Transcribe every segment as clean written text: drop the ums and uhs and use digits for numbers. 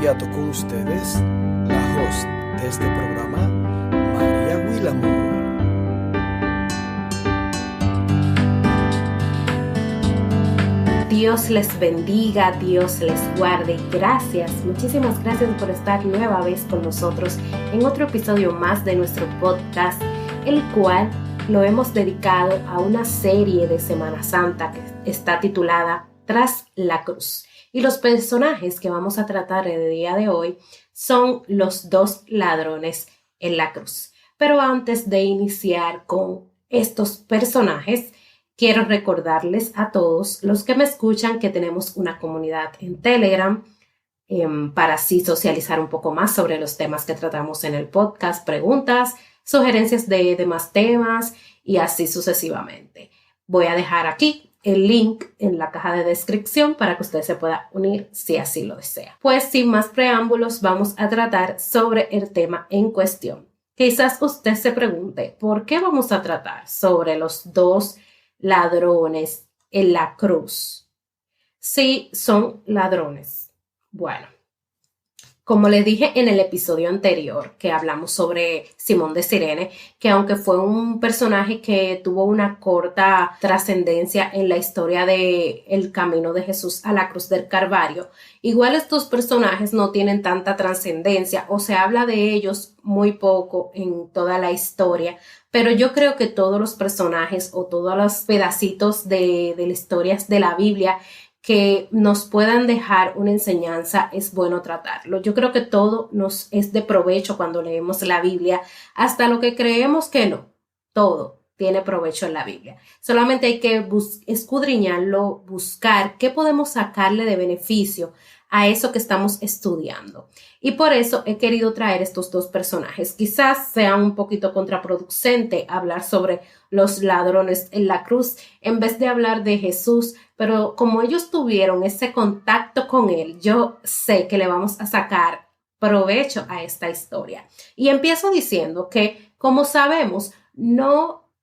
inmediato con ustedes, la host de este programa, María Willamo. Dios les bendiga, Dios les guarde. Gracias, muchísimas gracias por estar nueva vez con nosotros en otro episodio más de nuestro podcast, el cual lo hemos dedicado a una serie de Semana Santa que está titulada Tras la Cruz. Y los personajes que vamos a tratar el día de hoy son los dos ladrones en la cruz. Pero antes de iniciar con estos personajes, quiero recordarles a todos los que me escuchan que tenemos una comunidad en Telegram para así socializar un poco más sobre los temas que tratamos en el podcast, preguntas, sugerencias de demás temas y así sucesivamente. Voy a dejar aquí el link en la caja de descripción para que usted se pueda unir si así lo desea. Pues sin más preámbulos, vamos a tratar sobre el tema en cuestión. Quizás usted se pregunte, ¿por qué vamos a tratar sobre los dos ladrones en la cruz? Sí, son ladrones. Bueno, como les dije en el episodio anterior que hablamos sobre Simón de Cirene, que aunque fue un personaje que tuvo una corta trascendencia en la historia del camino de Jesús a la cruz del Calvario, igual estos personajes no tienen tanta trascendencia o se habla de ellos muy poco en toda la historia, pero yo creo que todos los personajes o todos los pedacitos de las historias de la Biblia que nos puedan dejar una enseñanza, es bueno tratarlo. Yo creo que todo nos es de provecho cuando leemos la Biblia, hasta lo que creemos que no. Todo tiene provecho en la Biblia. Solamente hay que escudriñarlo, buscar qué podemos sacarle de beneficio a eso que estamos estudiando. Y por eso he querido traer estos dos personajes. Quizás sea un poquito contraproducente hablar sobre los ladrones en la cruz en vez de hablar de Jesús, pero como ellos tuvieron ese contacto con él, yo sé que le vamos a sacar provecho a esta historia. Y empiezo diciendo que, como sabemos,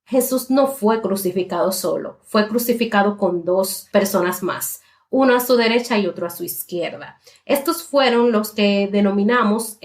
Jesús no fue crucificado solo, fue crucificado con dos personas más, uno a su derecha y otro a su izquierda. Estos fueron los que denominamos,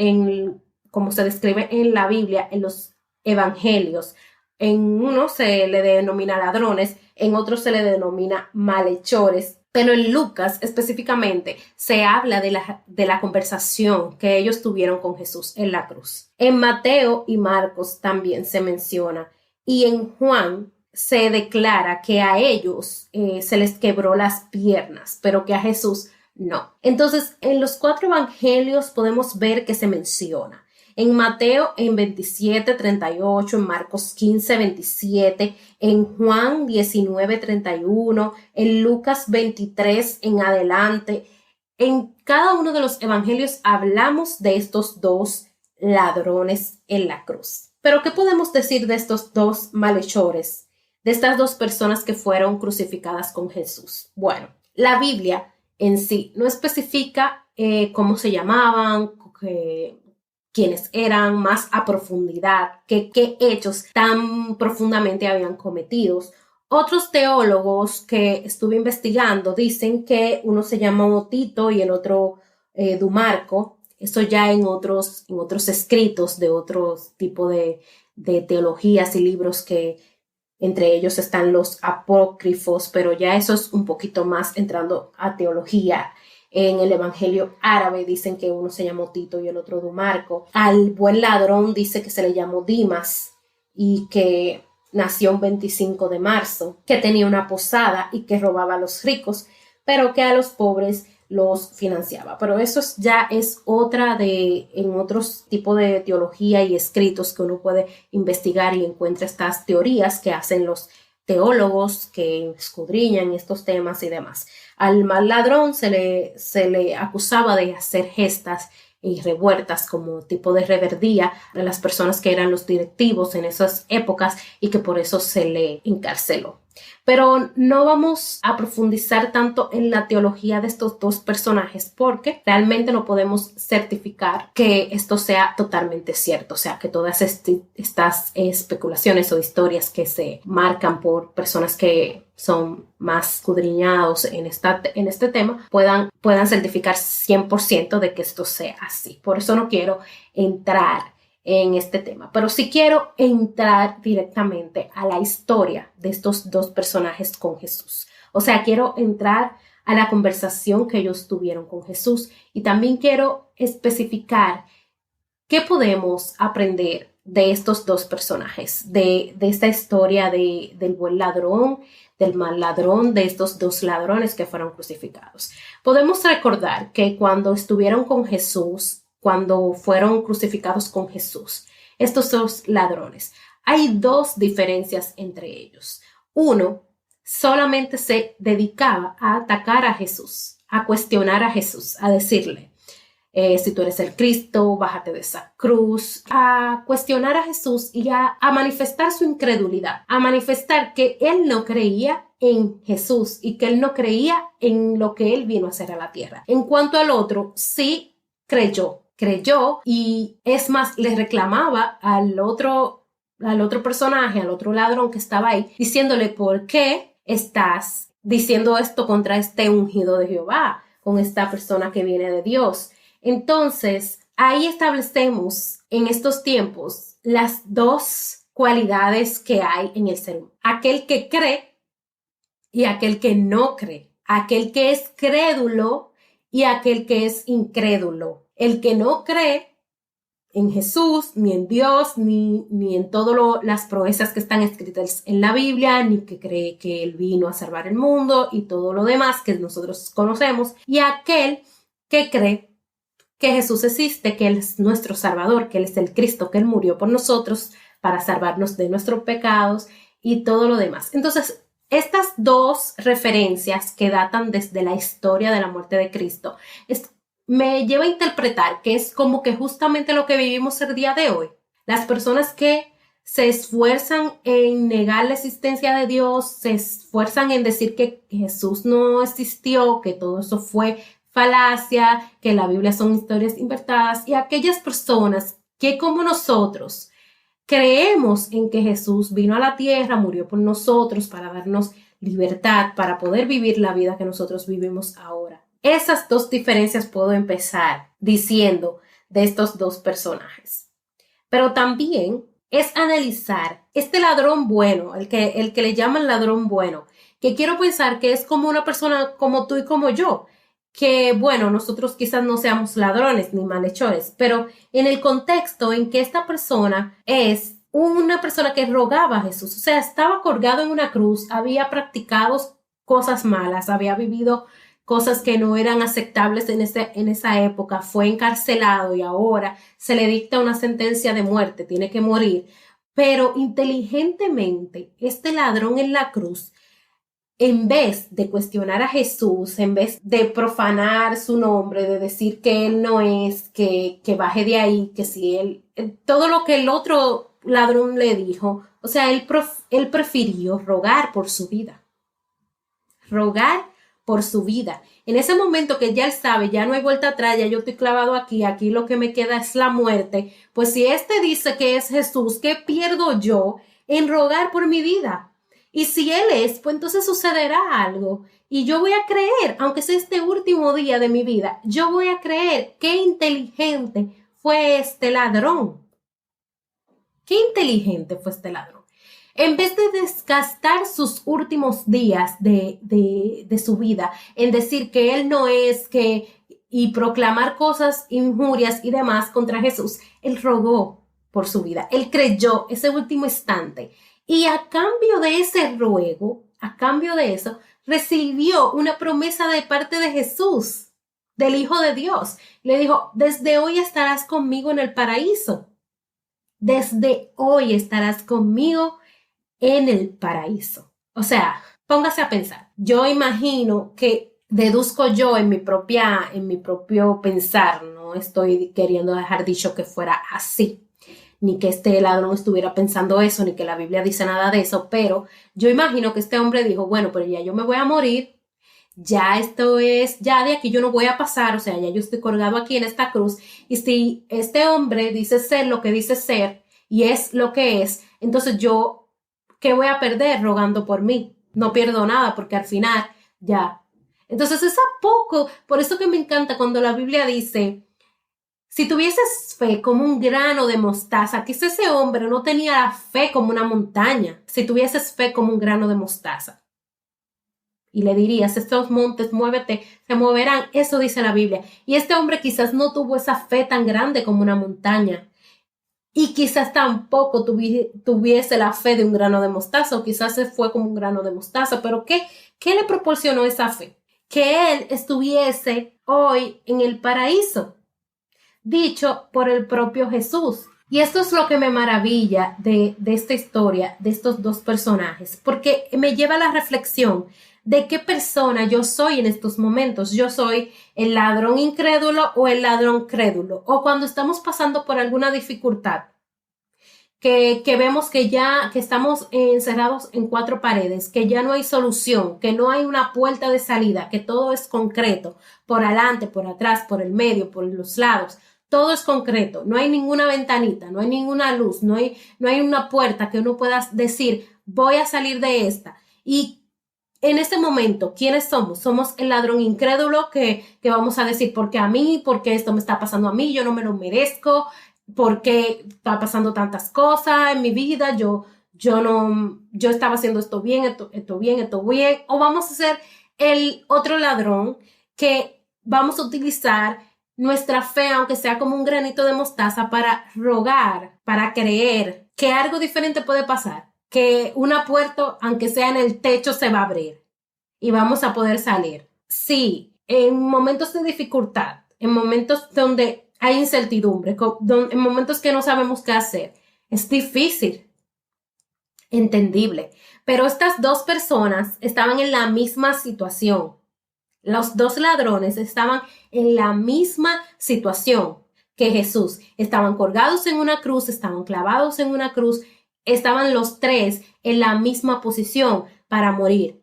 como se describe en la Biblia, en los evangelios. En uno se le denomina ladrones, en otro se le denomina malhechores, pero en Lucas específicamente se habla de la conversación que ellos tuvieron con Jesús en la cruz. En Mateo y Marcos también se menciona, y en Juan se declara que a ellos se les quebró las piernas, pero que a Jesús no. Entonces, en los cuatro evangelios podemos ver que se menciona. En Mateo en 27:38, en Marcos 15:27, en Juan 19:31, en Lucas 23 en adelante. En cada uno de los evangelios hablamos de estos dos ladrones en la cruz. Pero ¿qué podemos decir de estos dos malhechores? De estas dos personas que fueron crucificadas con Jesús. Bueno, la Biblia en sí no especifica cómo se llamaban, quiénes eran más a profundidad, qué hechos tan profundamente habían cometido. Otros teólogos que estuve investigando dicen que uno se llama Tito y el otro Dumarco. Eso ya en otros escritos de otros tipos de teologías y libros que entre ellos están los apócrifos, pero ya eso es un poquito más entrando a teología. En el evangelio árabe dicen que uno se llamó Tito y el otro Dumarco. Al buen ladrón dice que se le llamó Dimas y que nació un 25 de marzo, que tenía una posada y que robaba a los ricos, pero que a los pobres los financiaba. Pero eso ya es en otros tipos de teología y escritos que uno puede investigar y encuentra estas teorías que hacen los teólogos que escudriñan estos temas y demás. Al mal ladrón se le acusaba de hacer gestas y revueltas como tipo de reverdía de las personas que eran los directivos en esas épocas y que por eso se le encarceló. Pero no vamos a profundizar tanto en la teología de estos dos personajes porque realmente no podemos certificar que esto sea totalmente cierto, o sea, que todas estas especulaciones o historias que se marcan por personas que son más escudriñados en este tema, puedan certificar 100% de que esto sea así. Por eso no quiero entrar en este tema, pero sí quiero entrar directamente a la historia de estos dos personajes con Jesús. O sea, quiero entrar a la conversación que ellos tuvieron con Jesús y también quiero especificar qué podemos aprender de estos dos personajes, de esta historia del buen ladrón, del mal ladrón, de estos dos ladrones que fueron crucificados. Podemos recordar que cuando estuvieron con Jesús, cuando fueron crucificados con Jesús, estos dos ladrones, hay dos diferencias entre ellos. Uno solamente se dedicaba a atacar a Jesús, a cuestionar a Jesús, a decirle, si tú eres el Cristo, bájate de esa cruz, a cuestionar a Jesús y a manifestar su incredulidad, a manifestar que él no creía en Jesús y que él no creía en lo que él vino a hacer a la tierra. En cuanto al otro, sí creyó y es más, le reclamaba al otro personaje, al otro ladrón que estaba ahí, diciéndole, ¿por qué estás diciendo esto contra este ungido de Jehová, con esta persona que viene de Dios? Entonces, ahí establecemos en estos tiempos las dos cualidades que hay en el ser humano. Aquel que cree y aquel que no cree. Aquel que es crédulo y aquel que es incrédulo. El que no cree en Jesús, ni en Dios, ni en todas las proezas que están escritas en la Biblia, ni que cree que Él vino a salvar el mundo y todo lo demás que nosotros conocemos. Y aquel que cree que Jesús existe, que Él es nuestro Salvador, que Él es el Cristo, que Él murió por nosotros para salvarnos de nuestros pecados y todo lo demás. Entonces, estas dos referencias que datan desde la historia de la muerte de Cristo me lleva a interpretar que es como que justamente lo que vivimos el día de hoy. Las personas que se esfuerzan en negar la existencia de Dios, se esfuerzan en decir que Jesús no existió, que todo eso fue falacia, que la Biblia son historias inventadas, y aquellas personas que como nosotros creemos en que Jesús vino a la tierra, murió por nosotros para darnos libertad, para poder vivir la vida que nosotros vivimos ahora. Esas dos diferencias puedo empezar diciendo de estos dos personajes. Pero también es analizar este ladrón bueno, el que le llaman ladrón bueno, que quiero pensar que es como una persona como tú y como yo, que bueno, nosotros quizás no seamos ladrones ni malhechores, pero en el contexto en que esta persona es una persona que rogaba a Jesús, o sea, estaba colgado en una cruz, había practicado cosas malas, había vivido cosas que no eran aceptables en esa época, fue encarcelado y ahora se le dicta una sentencia de muerte, tiene que morir, pero inteligentemente este ladrón en la cruz, en vez de cuestionar a Jesús, en vez de profanar su nombre, de decir que él no es, que baje de ahí, que si él, todo lo que el otro ladrón le dijo, o sea, él prefirió rogar por su vida. Rogar por su vida. En ese momento que ya él sabe, ya no hay vuelta atrás, ya yo estoy clavado aquí lo que me queda es la muerte, pues si este dice que es Jesús, ¿qué pierdo yo en rogar por mi vida? Y si Él es, pues entonces sucederá algo. Y yo voy a creer, aunque sea este último día de mi vida, yo voy a creer qué inteligente fue este ladrón. Qué inteligente fue este ladrón. En vez de desgastar sus últimos días de su vida en decir que Él no es, y proclamar cosas, injurias y demás contra Jesús, Él rogó por su vida. Él creyó ese último instante. Y a cambio de ese ruego, a cambio de eso, recibió una promesa de parte de Jesús, del Hijo de Dios. Le dijo, desde hoy estarás conmigo en el paraíso. Desde hoy estarás conmigo en el paraíso. O sea, póngase a pensar. Yo imagino que deduzco yo en mi propio pensar, no estoy queriendo dejar dicho que fuera así, ni que este ladrón estuviera pensando eso, ni que la Biblia dice nada de eso, pero yo imagino que este hombre dijo, bueno, pero ya yo me voy a morir, ya esto es, ya de aquí yo no voy a pasar, o sea, ya yo estoy colgado aquí en esta cruz, y si este hombre dice ser lo que dice ser, y es lo que es, entonces yo, ¿qué voy a perder rogando por mí? no pierdo nada porque al final ya. Entonces es a poco, por eso que me encanta cuando la Biblia dice, si tuvieses fe como un grano de mostaza, quizás ese hombre no tenía fe como una montaña, si tuvieses fe como un grano de mostaza. Y le dirías, estos montes, muévete, se moverán. Eso dice la Biblia. Y este hombre quizás no tuvo esa fe tan grande como una montaña. Y quizás tampoco tuviese la fe de un grano de mostaza, o quizás se fue como un grano de mostaza. Pero ¿qué le proporcionó esa fe? Que él estuviese hoy en el paraíso, dicho por el propio Jesús. Y esto es lo que me maravilla de esta historia, de estos dos personajes, porque me lleva a la reflexión de qué persona yo soy en estos momentos. Yo soy el ladrón incrédulo o el ladrón crédulo, o cuando estamos pasando por alguna dificultad, que vemos que estamos encerrados en cuatro paredes, que ya no hay solución, que no hay una puerta de salida, que todo es concreto, por adelante, por atrás, por el medio, por los lados. Todo es concreto, no hay ninguna ventanita, no hay ninguna luz, no hay una puerta que uno pueda decir, voy a salir de esta. Y en este momento, ¿quiénes somos? Somos el ladrón incrédulo que vamos a decir, ¿por qué a mí? ¿Por qué esto me está pasando a mí? Yo no me lo merezco. ¿Por qué está pasando tantas cosas en mi vida? Yo estaba haciendo esto bien, esto bien. O vamos a ser el otro ladrón que vamos a utilizar nuestra fe, aunque sea como un granito de mostaza, para rogar, para creer que algo diferente puede pasar, que una puerta, aunque sea en el techo, se va a abrir y vamos a poder salir. Sí, en momentos de dificultad, en momentos donde hay incertidumbre, en momentos que no sabemos qué hacer, es difícil, entendible, pero estas dos personas estaban en la misma situación. Los dos ladrones estaban en la misma situación que Jesús. Estaban colgados en una cruz, estaban clavados en una cruz, estaban los tres en la misma posición para morir.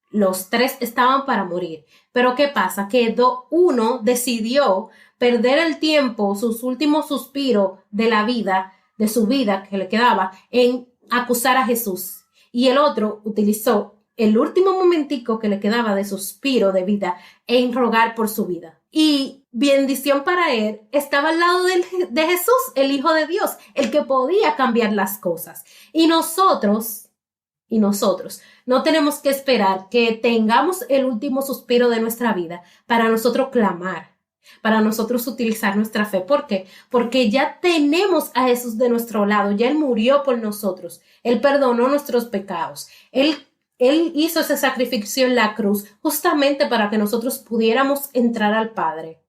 Los tres estaban para morir. Pero ¿qué pasa? Que uno decidió perder el tiempo, sus últimos suspiros de la vida, de su vida que le quedaba, en acusar a Jesús. Y el otro utilizó el último momentico que le quedaba de suspiro de vida en rogar por su vida. Y bendición para él, estaba al lado de Jesús, el Hijo de Dios, el que podía cambiar las cosas. Y nosotros no tenemos que esperar que tengamos el último suspiro de nuestra vida para nosotros clamar, para nosotros utilizar nuestra fe. ¿Por qué? Porque ya tenemos a Jesús de nuestro lado, ya Él murió por nosotros, Él perdonó nuestros pecados, Él hizo ese sacrificio en la cruz justamente para que nosotros pudiéramos entrar al Padre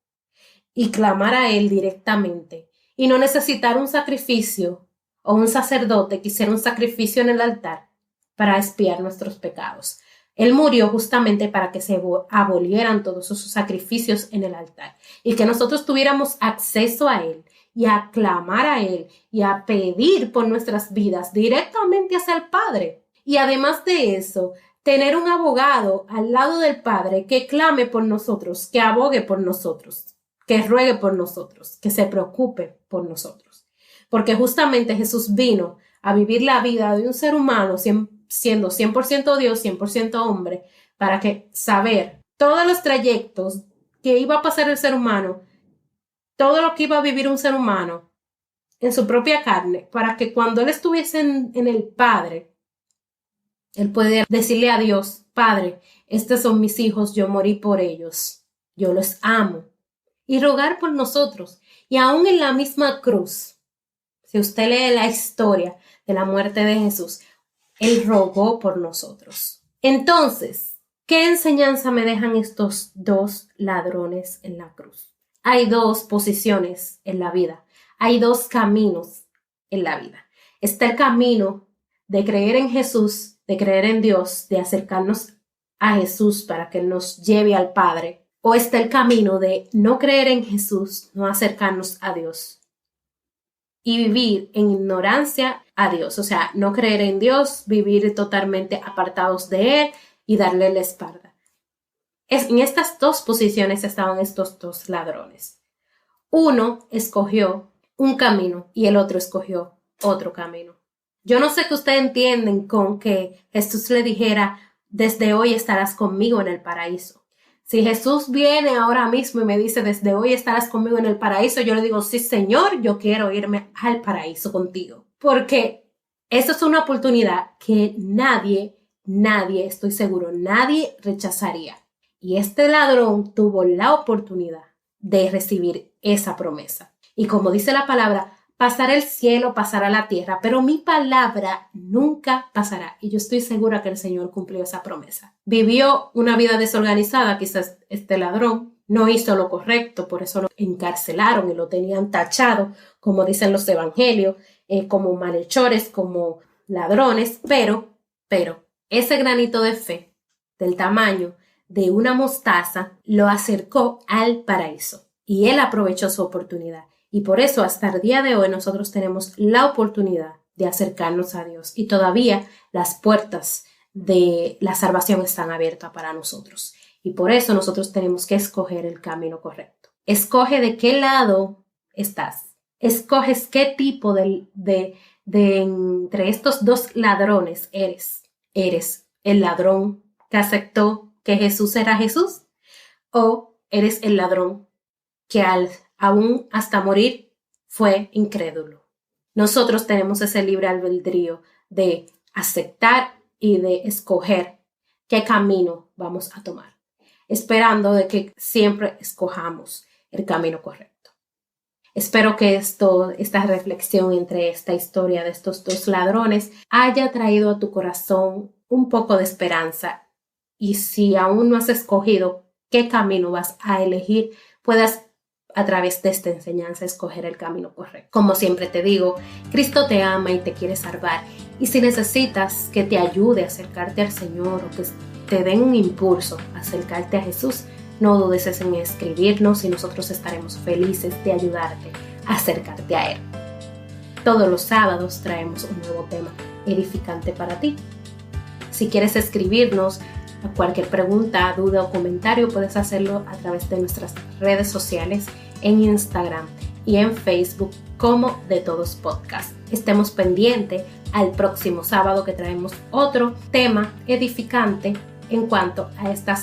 y clamar a Él directamente y no necesitar un sacrificio o un sacerdote que hiciera un sacrificio en el altar para expiar nuestros pecados. Él murió justamente para que se abolieran todos esos sacrificios en el altar y que nosotros tuviéramos acceso a Él y a clamar a Él y a pedir por nuestras vidas directamente hacia el Padre. Y además de eso, tener un abogado al lado del Padre que clame por nosotros, que abogue por nosotros, que ruegue por nosotros, que se preocupe por nosotros. Porque justamente Jesús vino a vivir la vida de un ser humano siendo 100% Dios, 100% hombre, para saber todos los trayectos que iba a pasar el ser humano, todo lo que iba a vivir un ser humano en su propia carne, para que cuando Él estuviese en el Padre, Él puede decirle a Dios, Padre, estos son mis hijos, yo morí por ellos, yo los amo, y rogar por nosotros. Y aún en la misma cruz, si usted lee la historia de la muerte de Jesús, Él rogó por nosotros. Entonces, ¿qué enseñanza me dejan estos dos ladrones en la cruz? Hay dos posiciones en la vida, hay dos caminos en la vida. Está el camino de creer en Jesús, de creer en Dios, de acercarnos a Jesús para que Él nos lleve al Padre. O está el camino de no creer en Jesús, no acercarnos a Dios y vivir en ignorancia a Dios. O sea, no creer en Dios, vivir totalmente apartados de Él y darle la espalda. En estas dos posiciones estaban estos dos ladrones. Uno escogió un camino y el otro escogió otro camino. Yo no sé qué ustedes entienden con que Jesús le dijera, desde hoy estarás conmigo en el paraíso. Si Jesús viene ahora mismo y me dice, desde hoy estarás conmigo en el paraíso, yo le digo, sí, Señor, yo quiero irme al paraíso contigo. Porque eso es una oportunidad que nadie, estoy seguro, nadie rechazaría. Y este ladrón tuvo la oportunidad de recibir esa promesa. Y como dice la palabra, pasará el cielo, pasará la tierra, pero mi palabra nunca pasará. Y yo estoy segura que el Señor cumplió esa promesa. Vivió una vida desorganizada, quizás este ladrón no hizo lo correcto, por eso lo encarcelaron y lo tenían tachado, como dicen los evangelios, como malhechores, como ladrones, pero ese granito de fe del tamaño de una mostaza lo acercó al paraíso y él aprovechó su oportunidad. Y por eso hasta el día de hoy nosotros tenemos la oportunidad de acercarnos a Dios y todavía las puertas de la salvación están abiertas para nosotros. Y por eso nosotros tenemos que escoger el camino correcto. Escoge de qué lado estás. Escoges qué tipo de entre estos dos ladrones eres. ¿Eres el ladrón que aceptó que Jesús era Jesús? ¿O eres el ladrón que aún hasta morir fue incrédulo? Nosotros tenemos ese libre albedrío de aceptar y de escoger qué camino vamos a tomar, esperando de que siempre escojamos el camino correcto. Espero que esta reflexión entre esta historia de estos dos ladrones haya traído a tu corazón un poco de esperanza. Y si aún no has escogido qué camino vas a elegir, puedas a través de esta enseñanza escoger el camino correcto. Como siempre te digo, Cristo te ama y te quiere salvar. Y si necesitas que te ayude a acercarte al Señor o que te den un impulso a acercarte a Jesús, no dudes en escribirnos y nosotros estaremos felices de ayudarte a acercarte a Él. Todos los sábados traemos un nuevo tema edificante para ti. Si quieres escribirnos cualquier pregunta, duda o comentario, puedes hacerlo a través de nuestras redes sociales en Instagram y en Facebook como De Todos Podcast. Estemos pendientes al próximo sábado que traemos otro tema edificante en cuanto a estas